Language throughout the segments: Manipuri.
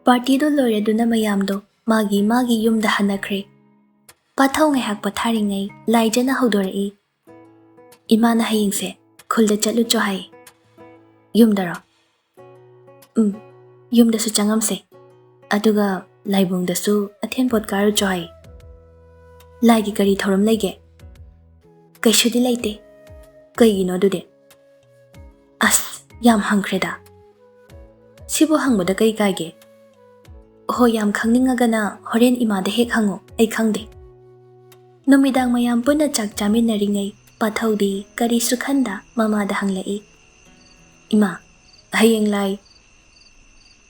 Partido loiraduna mayamdo magi yumda hanakre. Pathau ngayhak patharingai laijana haudorai. Imana hayingse khulda chatlu chohai. Yumdaro. Yumdasu changamse. Aduga laibungdasu athen potkaru chohai. Laigi kari thoram lege. Kaishudi laite. Kaigino dude. As yam hangreda. Sibo hangboda kai kaige. Ho yam khangninga horen imada hek hango ai khangde. Numidang mayam puna chak chaminaringai pathaudi kari sukhanda mamada hanglai. Ima hayeng lai.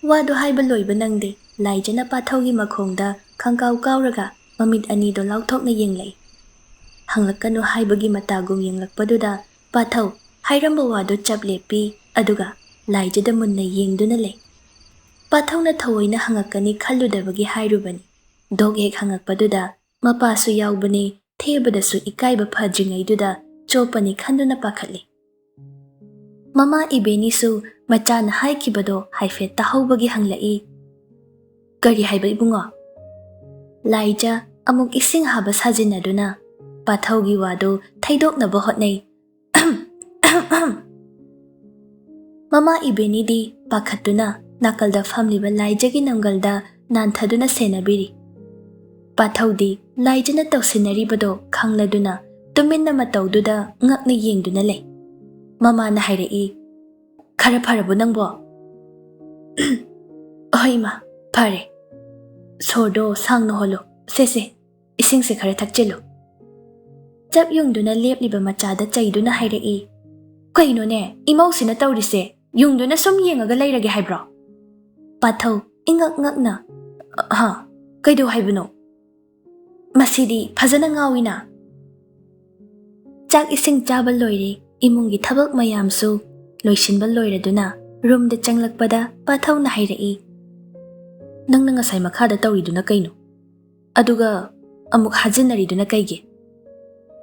Wado haiba loiba nangde laijana pathaugi makhongda khangkau kauraga mamit ani do lauthokna yenglai. Hanglakano haibagi matagum yenglakpaduda pathau hairamba wado chaplepi aduga laijada munna yengduna lei. Pathauna thawaina hangakani khalludabagi hairubani. Dog hek hangakpaduda mapasu yaubani thebadasu ikaiba phajingaiduda chopani khanduna pakhatli. Mama ibenisu machana haikibado haifet tahaubagi hanglai. Kari haiba ibungo. Laija amuk ising haba sajinaduna pathaugi wado thaidoknaba hotnai. Mama ibeni di pakhatuna nakalda famliba laijagi namgalda nanthaduna senabiri. Pathaudi laijana tawsinaribado khangladuna tuminna matawduda ngakna yengduna lei. Mama na hairai. Khara pharabu nangbo. Oima phare. Sordo sangno holo. Sese isingse khara thakchelo. Chap yungduna lepliba machada chaiduna hairai. Kaino ne imausina tawrise yungduna sum yengaga leirage haibro. Pathau ingak ngakna. Ha kaido haibano. Masidi phajana ngawina. Chak ising chaba loire imungi thabak mayamsu loisinba loiraduna roomda changlakpada pathau na hairai. Nangna ngasai makhada tawriduna kaino. Aduga amuk hajinariduna kaige.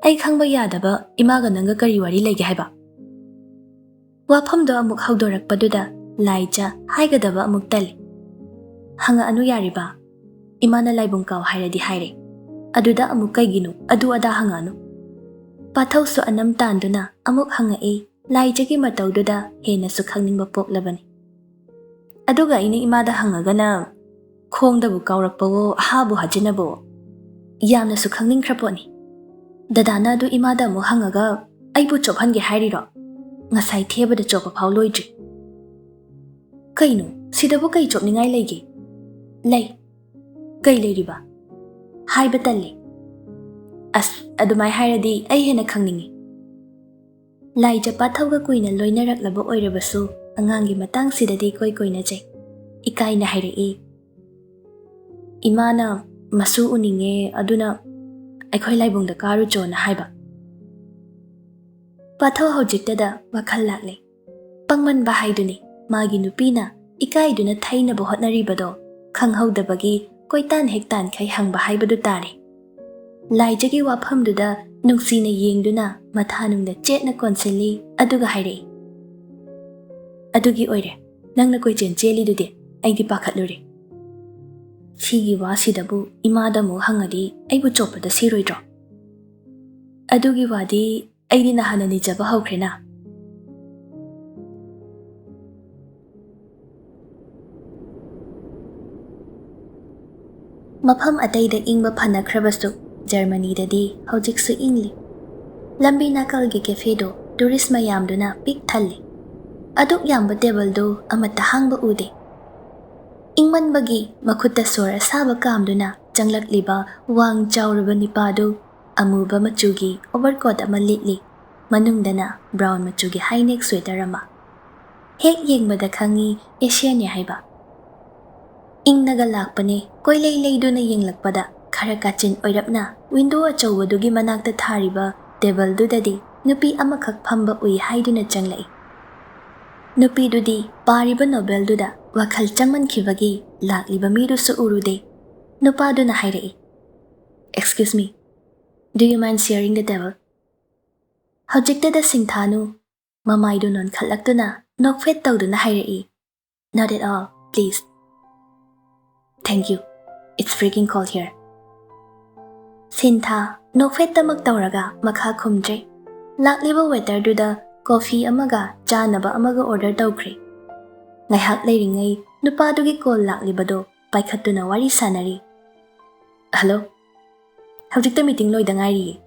Ai khangba yadaba imaga nanga kari wari lege haiba. Wafamdo amuk haudorakpaduda laija haigadaba amuk tali. Hanga anu yariba. Imana laibung kaw hairadi haire. Aduda amuk kaigino adu ada hanga anu. Pathau su anam tanduna amuk hanga laijagi matawduda hena su khangningba poklabani. Aduga ina imada hangagana khongdabu kawrakpawo habu hajinabo. Yamna su khangningkraponi. Dadana adu imada amuk hangaga aibu chophange hairiro. Ngasai thebada chopa phau loidri. Kaino sidabu kai chopningai leige. Lei. Kai leiriba. Haiba talle. As adumai hairadi ai hena khangningi. Laija pathauga kuina loinaraklaba oirabasu angangi matang sidadi koi koina jai. Ikaina hairai. Imana masu uninge aduna aikhoi laibungda karu chona haiba. Pathau haujiktada wakhal laklei. Pangman bahaiduni magi nupina ikaiduna thainaba hotnaribado khanghaudabagi koitan hektan khai hangba haibadu tare. Laijagi wafamduda nungsina yengduna mathanungda chetna konseli aduga hairai. Adugi oire nangna koichen cheli dude aigi pakhatlure. Sigi wasidabu imadamu hangadi aibu chopada siroidro. Adugi wadi aidi nahana nijaba haukrena. Mafam ataida ingba phanakhrabasu Germany dadi haujiksu ingli. Lambi nakalgi cafedo tourist mayamduna pik thalle. Aduk yamba table do amata hangba ude. Ingman bagi makutta sora saba kamduna changlakliba wang chawraba nipado amuba machugi overcoat ama litli manungdana brown machugi high neck sweater ama. Hek yengbada khangi Asian ya haiba. Ingnaga lakpane koilei leiduna yenglakpada khara kachin oirapna window achawbadugi manakta thariba table dudadi nupi amakhak phamba ui haiduna changlai. Nupi dudi pariba novel duda wakhal changmankhibagi lakliba miru su urude. Nupa duna hairai. Excuse me. Do you mind sharing the table? Haujiktada singthanu mamaidu non khallaktuna nokfet tawduna hairai. Not at all, please. Thank you. It's freaking cold here. Sintha nokfet tamak tawraga makha khumdre. Lakliba waiter duda coffee amaga chanaba amaga order tawkhre. Ngaihak leiringai nupa dugi call laklibado paikhatuna wari sanari. Hello. Hawjikta meeting loida ngairi.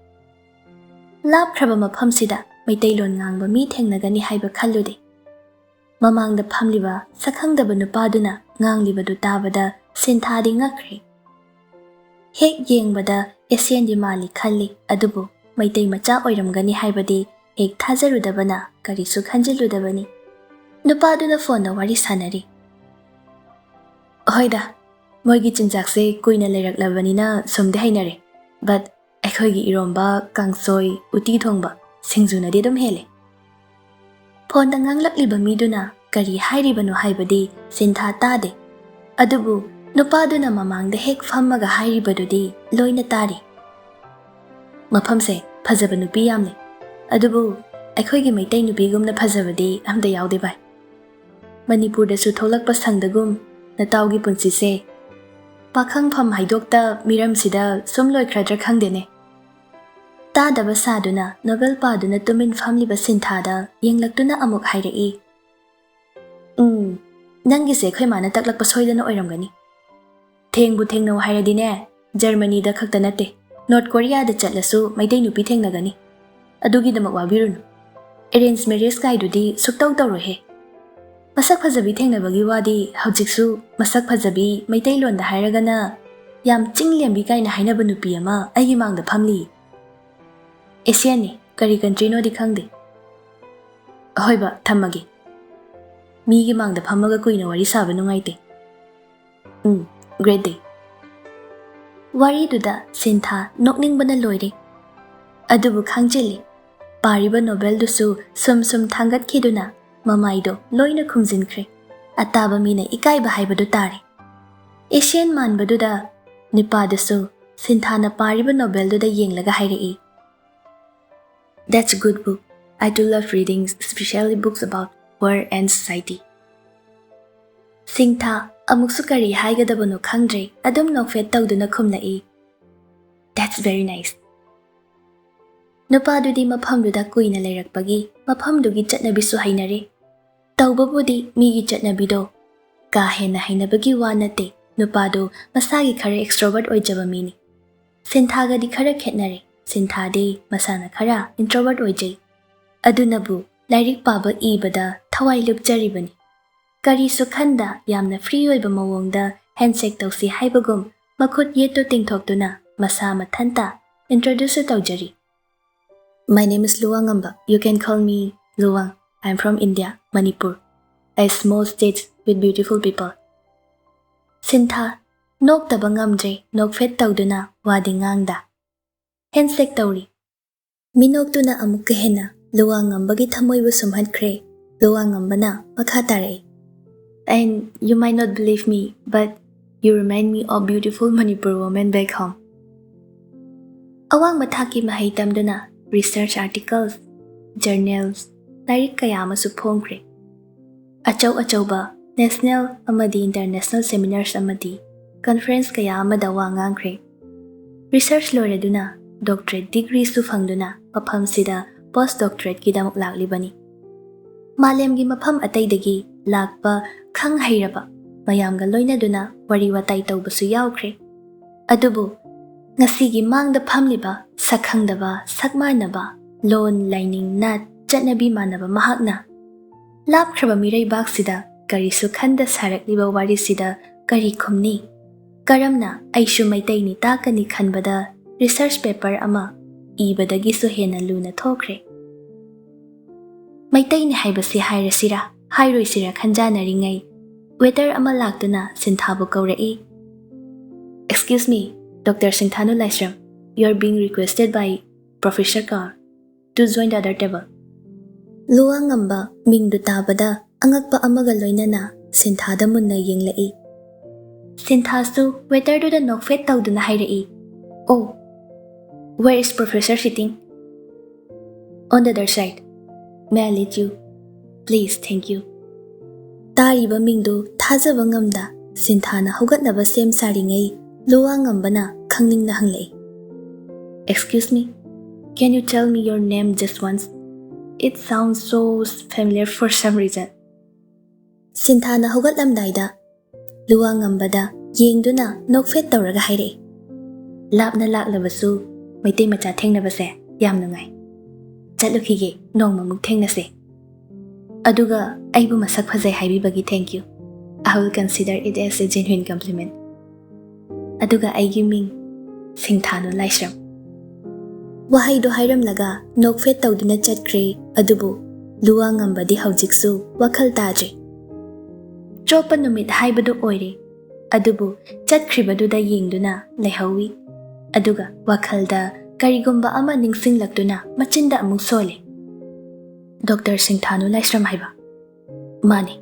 Lapkhraba mafamsida Maitaylon ngangba mi thengnagani haiba khallude. Mamangda phamliba sakhangdaba nupaduna nganglibadu tabada Sinthadi ngakre. Hek yengbada Asian di mali khalli adubu Maitai macha oiramgani haibadi hek thajarudabana karisu khanjiludabani. Nupaduna phone wari sanari. Hoida, moigi chinjakse kuina leiraklabanina somde hainare. But aikhoigi iromba kangsoi uti thongba singzunadi dum hele. Phone da nganglakliba miduna kari hairibano haibadi Sintha tade. Adubu nupaduna mamangda hek fammaga hairibadudi loina tari. Mafamse phajaba nupi yamne. Adubu aikhoigi maitai nupigumna phajabadi amda yaude bai. Manipur da su tholakpa sangdagum natawgi punsise pakhang pham haidokta miram sida sumloi khradra khangdene. Tadaba saduna novel paduna tumin famliba Sinthada yenglaktuna amuk hairei. Nangi se khoi mana taklakpa soidana oiramgani. Thengbu thengnaw hairadine Germany da khakta nate North Korea da chatlasu maitai nupi thengnagani. Adugi damak wabirunu. Arranged marriage kaidudi suktaw tawrohe. Masak phajabi thengnabagi wadi hawjiksu masak phajabi maitai londa hairagana yam chinglembi kaina hainaba nupi ama aigi mangda phamli. Asian ni kari country no di khangde. Hoiba thammagi. Migi mangda phammaga kuina wari saba nungaite. Great day. Wari duda Sintha nokningbana loire. Adubu khangjili. Pariba novel dusu sum thangat khiduna mamaido loina khumjinkhre. Ataba mina ikaiba haibadu tare. Asian manbaduda nipadusu Sinthana pariba novel duda yenglaga hairei. That's a good book. I do love reading, especially books about war and society. Sintha amuksu kari haigadabano khangdre adum nokfet tawduna khumlai. That's very nice. Nupadudi maphamduda kuina leirakpagi maphamdugi chatnabisu hainare. Tawbabudi migi chatnabido ka hena hainabagi wa nate nupado masagi khare extrovert oijaba mini. Sinthaga di khara khetnare. Sinthadi masana khara introvert oijai. Adunabu lairik paba ibada thawai lupjaribani. Kari sukhanda yamna free oiba mawongda handshake tawsi haibagum makhut yeto tingthoktuna masa mathanta introduce tawjari. My name is Luwang Amba. You can call me Luwang. I'm from India, Manipur, a small state with beautiful people. Sintha noktaba ngamdre nokfet tawduna wadi ngangda. Handshake tawri. Minoktuna amukka hena Luwang Ambagi thamoibu sumhatkre. Luwang Ambana makha tarei. And you might not believe me, but you remind me of beautiful Manipur women back home. Awang mathaki mahai tamduna research articles, journals, lairik kaya amasu phongkre. Achaw-achawba national amadi international seminars amadi conference kaya amada wa ngangkre. Research loreduna doctorate degree su phangduna mafam sida postdoctorate kidamuk laklibani. Malemgi mafam ataydagi lakpa khang hairaba mayamga loinaduna wari watai tawbasu yawkre. Adubu ngasigi mangda phamliba sakhangdaba sakmanaba lon lining nat chatnabi manaba mahakna lapkhraba mirai baksida karisu khanda sarakliba wari sida kari khumni karamna aishu maitai ni takani khanbada research paper ama ibadagi su hena luna thokre. Maitai ni haibasi hairasira hairoisira khanjanaringai waiter ama laktuna Sinthabu kaurei. Excuse me, Dr. Sinthanu Laisram, you are being requested by Professor Kaur to join the other table. Luwang Amba mingdu tabada angakpa amaga loinana Sinthada munna yenglai. Sinthasu waiter do the nokfet tawduna hairei. Oh, where is Professor sitting? On the other side. May I lead you? Please, thank you. Tariba mingdu thajaba ngamda Sinthana haugatnaba sem saringai luwa ngambana khangning na hanglei. Excuse me, can you tell me your name just once? It sounds so familiar for some reason. Sinthana haugatlamdaida luwa ngambada yengduna nokfet tawraga haire. Lapna laklabasu maitai macha thengnabase yam nungai. Chatlukhige nongma muk thengnase. Aduga aibu masak phajai haibibagi thank you. I will consider it as a genuine compliment. Aduga aigi ming Sinthanu Laisram. Wahaido hairamlaga nokfet tawduna chatkre adubu luwa ngambadi haujiksu wakhal tajre. Chopa numit haibadu oire adubu chatkribaduda yengduna laihawi. Aduga wakhalda karigumba ama ningsinglakduna machinda amuk sole. Dr. Sinthanu Laisram haiba. Mane.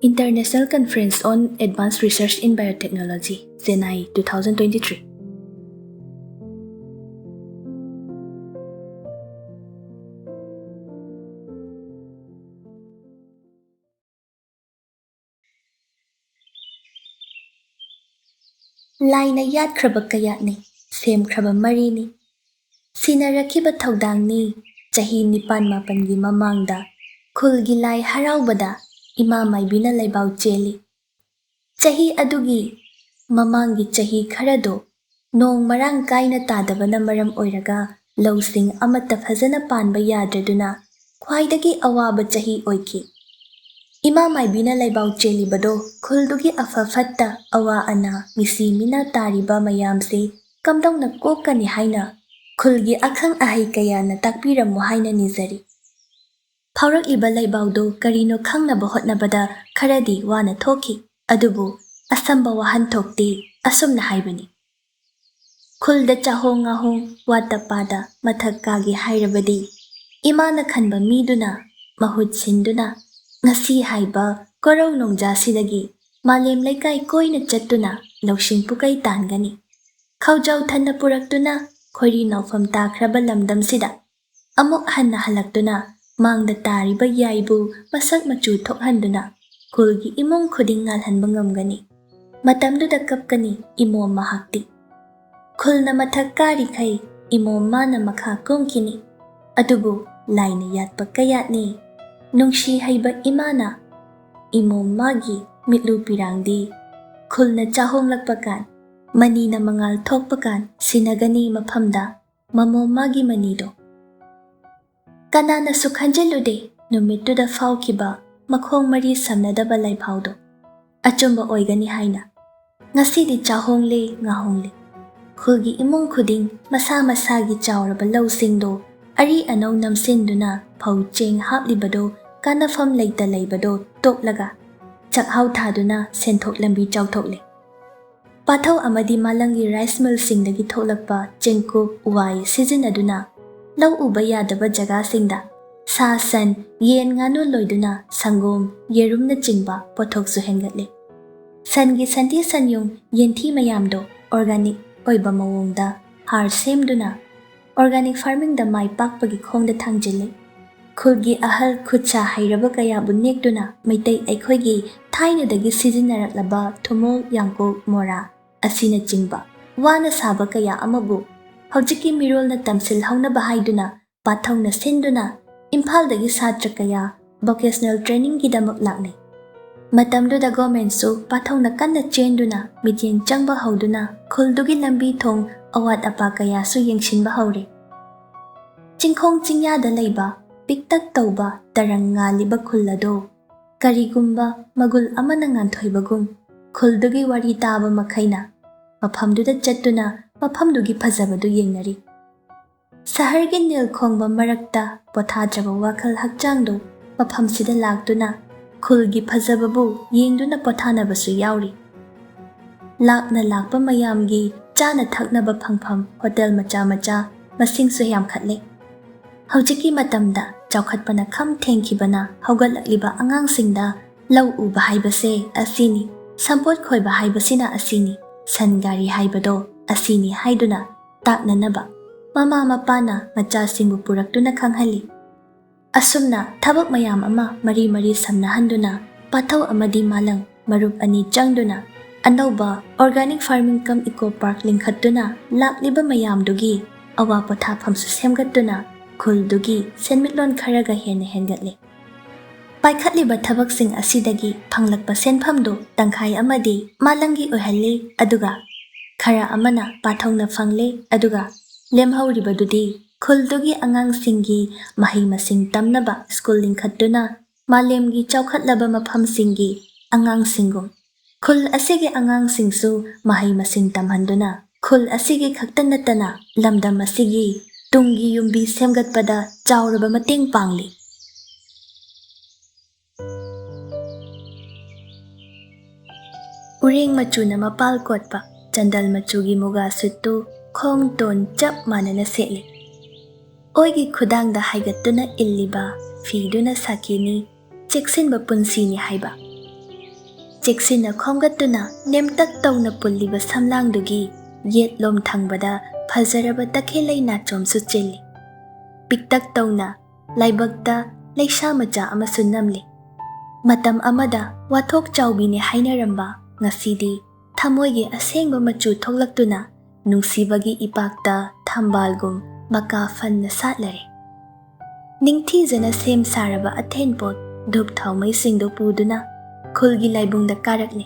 International Conference on Advanced Research in Biotechnology, Chennai 2023. Laina yat kraba kayatni, sem kraba marini. Sinarakiba thaudangni, chahi nipan mapangi mamangda, khulgi lai haraubada, ima maibina laibau cheli. Chahi adugi, mamangi chahi kharado, nong marang kaina tadabana maram oiraga, lausing amata phazana panba yadraduna, khwaidagi awaba chahi oiki. Ima maibina laibau cheli bado, khuldugi afafatta awa ana misi mina tariba mayamse, kamdong na kokani haina, khulgi akhang ahai kaya na takpiramu haina nizari. Paurak iba laibaudo karino khangnaba hotnabada kharadi wana thoki, adubu asamba wahan thokti asumna haibani. Khulda chahong ahong watapada mathakagi hairabadi, imana khanba miduna, mahut sinduna, ngasi haiba korau nongja sidagi, malem laikai koina chattuna, lausing pukai tangani. Khaujau thanna puraktuna, khori naufam takraba lamdam sida, amok hanna halaktuna, mangda tariba yaibu masak machu thokhanduna, khulgi imong khuding ngalhanba ngamgani. Matamduda kapkani imom mahakti. Khulna mathak kari khai imom mana makha kumkini. Adubu laina yatpa kayatni. Nungshi haiba imana. Imom magi mitlu pirangdi. Khulna chahong lakpakan. Manina mangal thokpakan sinagani maphamda. Mamom magi manido. Kanana sukhanjalude numituda faukiba makhong mari samnadaba laibhaudo. Achumba oigani haina. Ngasidi chahongle ngahongle. Khulgi imong khuding masa masagi chawraba lausingdo ari anau namsinduna phau cheng haplibado kanafam leita leibado toklaga chakhau thaduna senthok lambi chawthokle. Pathau amadi malangi rice mill singdagi tholakpa chengku uwai sizinaduna lau uba yadaba jaga singda sa san yen nganu loiduna sangom yerumna chingba pothok su hengatle. Sangi santi sanyung yenti mayamdo organic oiba mawongda har semduna organic farming da mai pakpagi khongda thangjile. Khulgi ahal khucha hairaba kaya bunekduna maitai aikhoigi thainadagi sizinaraklaba thumol yangko mora asina chingba wana saba kaya amabu haujiki mirolna tamsil haunaba haiduna pathongna sinduna imphaldagi satra kaya vocational training gidamak lakne. Matamduda government su pathongna kanna chenduna mityeng changba hauduna khuldugi lambi thong awat apa kaya su yengshinba haure. Chingkhong chingyada leiba piktak tauba tarang ngaliba khullado karigumba magul amana nganthoibagum khuldugi wari taba makhaina maphamduda chattuna maphamdugi phajabadu yengnari. Sahargi nilkhongba marakta pothadraba wakhal hakchangdo maphamsida laktuna khulgi phajababu yengduna pothanabasu yauri. Lakna lakpa mayamgi chana thaknaba phangpham hotel macha macha masingsu yamkhatle. Haujiki matamda chawkhatpana kham thengkhibana haugatlakliba angangsingda lau uba haibase asini sampot khoiba haibasina asini sangari haibado asini haiduna taknanaba mama mapana macasingbu puraktuna khanghali. Asumna thabak mayam ama mari samnahanduna pathau amadi malang marup ani changduna anauba organic farming kam eco park linkhattuna laklibba mayamdugi awa pothafamsu semgattuna khuldugi senmitlon kharaga hena hengatle paikhatliba thabaksing asidagi phanglakpa senphamdu tangkhai amadi malangi oihalli aduga khara amana pathongna phangle aduga lemhauribadudi khuldugi angangsinggi mahai masing tamnaba school linkhattuna malemgi chawkhatlaba maphamsinggi angangsingum khul asigi angangsingsu mahai masing tamhanduna khul asigi khakta natana lamdam asigi tunggi yumbi semgatpada chawraba mateng pangli ureng machuna mapal kotpa chandal machugi muga suttu khong ton chap manana seli oigi khudangda haigattuna illiba fiduna sakini cheksinba punsini haiba cheksina khomgattuna nemtak tawna pulliba samlangdugi yetlom thangbada phajaraba takhelai nachomsu chilli piktak tawna laibakta leisha macha amasu namli matam amada wathok chawbini hainaramba ngasidi thamoigi asengba machu thoklaktuna nungsibagi ipakta thambalgum maka fanna satlare ningthijana sem saraba athenpot dhup thaumai singdo puduna khulgi laibungda karakle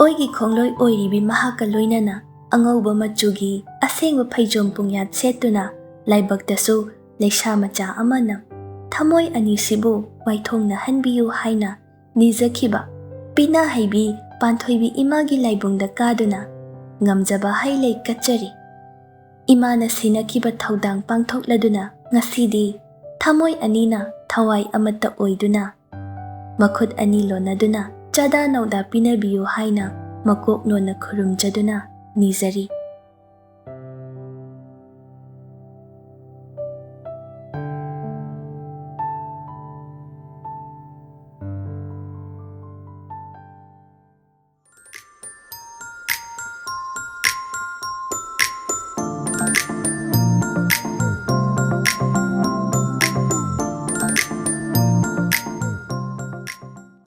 oigi khongloi oiribi mahaka loinana angauba machugi asengba phaijom pungyat setuna laibaktasu leisha macha amana thamoi anisibu waithongna hanbiyu haina nijakhiba pina haibi panthoibi imagi laibungda kaduna ngamjaba hailei kachari imana sinakiba thaudang pangthokladuna ngasidi thamoi anina thawai amata oiduna makhut ani lonaduna chada nauda pinabiyu haina makok nona khurumjaduna nizari